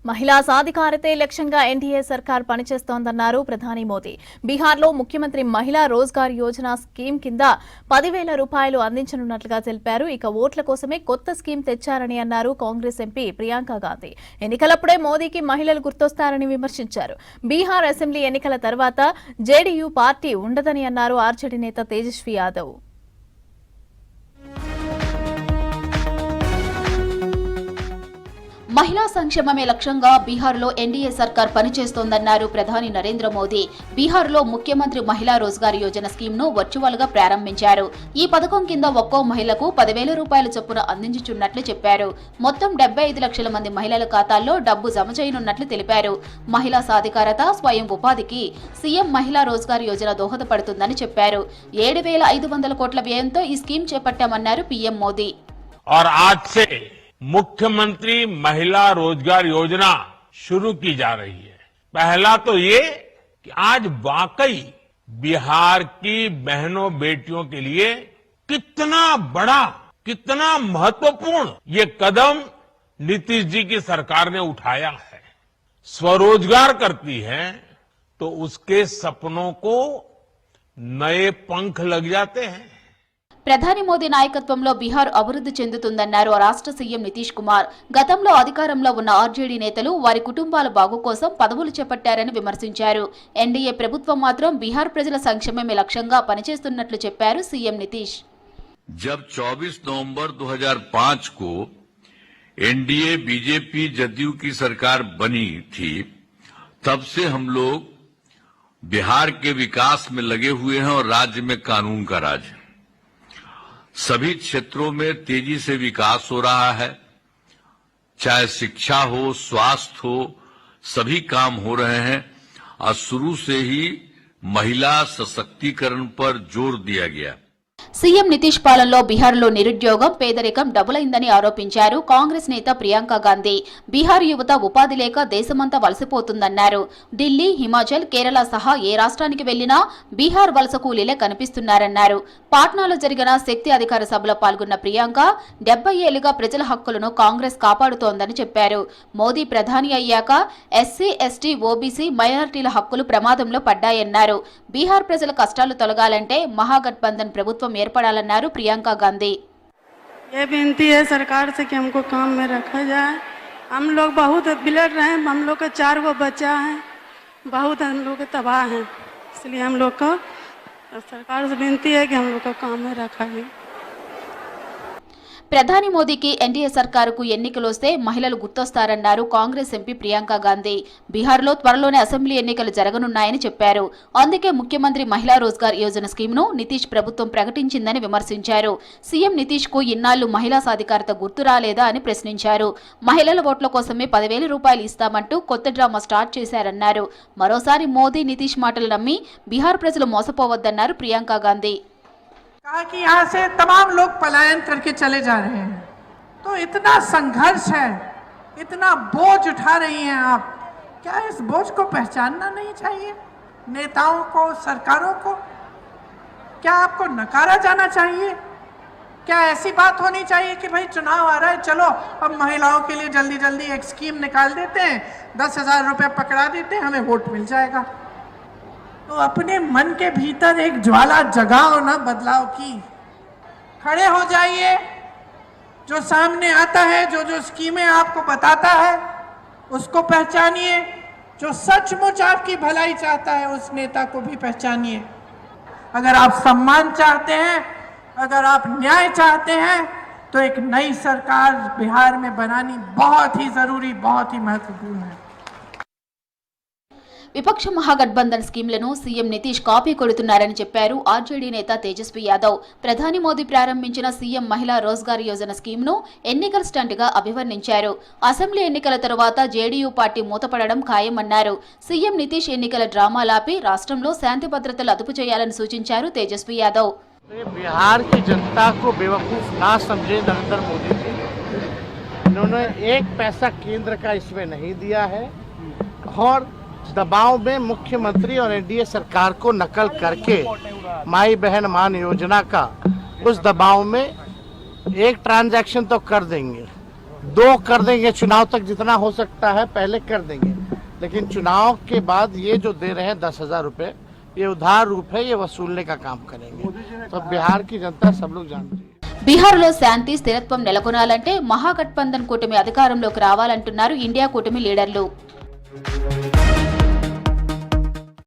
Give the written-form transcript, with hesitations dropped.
మహిళా సాధికారతే లక్ష్యంగా ఎన్డీఏ సర్కార్ పనిచేస్తోందన్నారు ప్రధాని మోదీ. బీహార్లో ముఖ్యమంత్రి మహిళా రోజ్గార్ యోజన స్కీమ్ కింద 10,000 రూపాయలు అందించనున్నట్లుగా తెలిపారు. ఇక ఓట్ల కోసమే కొత్త స్కీమ్ తెచ్చారని అన్నారు కాంగ్రెస్ ఎంపీ ప్రియాంక గాంధీ. ఎన్నికలప్పుడే మోదీకి మహిళలు గుర్తొస్తారని విమర్శించారు. బీహార్ అసెంబ్లీ ఎన్నికల తర్వాత జేడీయూ పార్టీ ఉండదని అన్నారు ఆర్జేడీ నేత తేజస్వి యాదవ్. మహిళా సంక్షేమమే లక్ష్యంగా బీహార్లో ఎన్డీఏ సర్కార్ పనిచేస్తోందన్నారు ప్రధాని నరేంద్ర మోదీ. బీహార్లో ముఖ్యమంత్రి మహిళా రోజ్గార్ యోజన స్కీమ్ను వర్చువల్ గా ప్రారంభించారు. ఈ పథకం కింద ఒక్కో మహిళకు 10,000 రూపాయల చొప్పున అందించుచున్నట్లు చెప్పారు. మొత్తం 75 లక్షల మంది మహిళల ఖాతాల్లో డబ్బు జమ చేయనున్నట్లు తెలిపారు. మహిళా సాధికారత, స్వయం ఉపాధికి సీఎం మహిళా రోజ్గార్ యోజన దోహదపడుతుందని చెప్పారు. 7,500 కోట్ల వ్యయంతో ఈ స్కీమ్ చేపట్టామన్నారు పీఎం మోదీ. मुख्यमंत्री महिला रोजगार योजना शुरू की जा रही है। पहला तो ये कि आज वाकई बिहार की बहनों बेटियों के लिए कितना बड़ा, कितना महत्वपूर्ण ये कदम नीतीश जी की सरकार ने उठाया है। स्वरोजगार करती है तो उसके सपनों को नए पंख लग जाते हैं। ప్రధాని మోదీ నాయకత్వంలో బీహార్ అభివృద్ధి చెందుతుందన్నారు రాష్ట్ర సీఎం నితీష్ కుమార్. గతంలో అధికారంలో ఉన్న ఆర్జేడీ నేతలు వారి కుటుంబాల బాగు కోసం పదవులు చేపట్టారని విమర్శించారు. ఎన్డీఏ ప్రభుత్వం మాత్రం బీహార్ ప్రజల సంక్షేమమే లక్ష్యంగా పనిచేస్తున్నట్లు చెప్పారు సీఎం నితీష్. जब 24 नवंबर 2005 को एनडीए बीजेपी जदयू की सरकार बनी थी, तब से हम लोग बिहार के विकास में लगे हुए हैं और राज्य में कानून का राज है। सभी क्षेत्रों में तेजी से विकास हो रहा है, चाहे शिक्षा हो, स्वास्थ्य हो, सभी काम हो रहे हैं और शुरू से ही महिला सशक्तिकरण पर जोर दिया गया। సీఎం నితీష్ పాలనలో బీహార్లో నిరుద్యోగం, పేదరికం డబుల్ అయిందని ఆరోపించారు కాంగ్రెస్ నేత ప్రియాంక గాంధీ. బీహార్ యువత ఉపాధి లేక దేశమంతా వలసపోతుందన్నారు. ఢిల్లీ, హిమాచల్, కేరళ సహా ఏ రాష్ట్రానికి వెళ్లినా బీహార్ వలస కూలీలే కనిపిస్తున్నారన్నారు. పాట్నాలో జరిగిన శక్తి అధికార సభలో పాల్గొన్న ప్రియాంక 70 ఏళ్లుగా ప్రజల హక్కులను కాంగ్రెస్ కాపాడుతోందని చెప్పారు. మోదీ ప్రధాని అయ్యాక ఎస్సీ, ఎస్టీ, ఓబీసీ, మైనారిటీల హక్కులు ప్రమాదంలో పడ్డాయన్నారు. బీహార్ ప్రజల కష్టాలు తొలగాలంటే మహాగఠబంధన్ ప్రభుత్వం ఏర్పడాలన్నారు ప్రియాంక గాంధీ. ये विनती है सरकार से कि हमको काम में रखा जाए। हम लोग बहुत बिलट रहे हैं, हम लोग का 4 गो बच्चा है, बहुत हम लोग तबाह हैं, इसलिए हम लोग को सरकार से विनती है कि हम लोग को काम में रखा जाए। ప్రధాని మోదీకి ఎన్డీఏ సర్కారుకు ఎన్నికలు వస్తే మహిళలు గుర్తొస్తారన్నారు కాంగ్రెస్ ఎంపీ ప్రియాంక గాంధీ. బీహార్లో త్వరలోనే అసెంబ్లీ ఎన్నికలు జరగనున్నాయని చెప్పారు. అందుకే ముఖ్యమంత్రి మహిళా రోజ్గార్ యోజన స్కీమ్ను నితీష్ ప్రభుత్వం ప్రకటించిందని విమర్శించారు. సీఎం నితీష్ కు ఇన్నాళ్లు మహిళా సాధికారత గుర్తు రాలేదా అని ప్రశ్నించారు. మహిళల ఓట్ల కోసమే 10,000 రూపాయలు ఇస్తామంటూ కొత్త డ్రామా స్టార్ట్ చేశారన్నారు. మరోసారి మోదీ, నితీష్ మాటలు నమ్మి బీహార్ ప్రజలు మోసపోవద్దన్నారు ప్రియాంక గాంధీ. कहा कि यहाँ से तमाम लोग पलायन करके चले जा रहे हैं, तो इतना संघर्ष है, इतना बोझ उठा रही हैं आप, क्या इस बोझ को पहचानना नहीं चाहिए? नेताओं को, सरकारों को क्या आपको नकारा जाना चाहिए? क्या ऐसी बात होनी चाहिए कि भाई चुनाव आ रहा है, चलो अब महिलाओं के लिए जल्दी जल्दी एक स्कीम निकाल देते हैं, 10,000 रुपये पकड़ा देते हैं, हमें वोट मिल जाएगा? तो अपने मन के भीतर एक ज्वाला जगाओ ना बदलाव की, खड़े हो जाइए। जो सामने आता है, जो जो स्कीमें आपको बताता है उसको पहचानिए। जो सचमुच आपकी भलाई चाहता है उस नेता को भी पहचानिए। अगर आप सम्मान चाहते हैं, अगर आप न्याय चाहते हैं, तो एक नई सरकार बिहार में बनानी बहुत ही जरूरी, बहुत ही महत्वपूर्ण है। విపక్ష మహాగఠబంధన్ స్కీమ్లను సీఎం నితీష్ కాపీ కొడుతున్నారని చెప్పారు ఆర్జేడీ నేత తేజస్వి యాదవ్. ప్రధాని మోదీ ప్రారంభించిన సీఎం మహిళా రోజ్గార్ యోజన స్కీమ్ను ఎన్నికల స్టంట్ గా అభివర్ణించారు. అసెంబ్లీ ఎన్నికల తర్వాత జేడీయూ పార్టీ మూతపడడం ఖాయమన్నారు. సీఎం నితీష్ ఎన్నికల డ్రామాలాపి రాష్ట్రంలో శాంతి భద్రతలు అదుపు చేయాలని సూచించారు తేజస్వి యాదవ్. बिहार की जनता को बेवकूफ ना समझे नरेंद्र मोदी जी, इन्होंने एक पैसा केंद्र का इसमें नहीं दिया है और दबाव में मुख्यमंत्री और एनडीए सरकार को नकल करके माई बहन मान योजना का उस दबाव में एक ट्रांजैक्शन तो कर देंगे, 2 कर देंगे, चुनाव तक जितना हो सकता है पहले कर देंगे, लेकिन चुनाव के बाद ये जो दे रहे हैं 10,000 रुपए, ये उधार रूप है, ये वसूलने का काम करेंगे। तो बिहार की जनता सब लोग जानती है। బీహార్లో శాంతి స్థిరత్వం నెలకొనాలంటే మహాగఠబంధన్ కూటమి అధికారంలోకి రావాలంటున్నారు ఇండియా కూటమి లీడర్లు.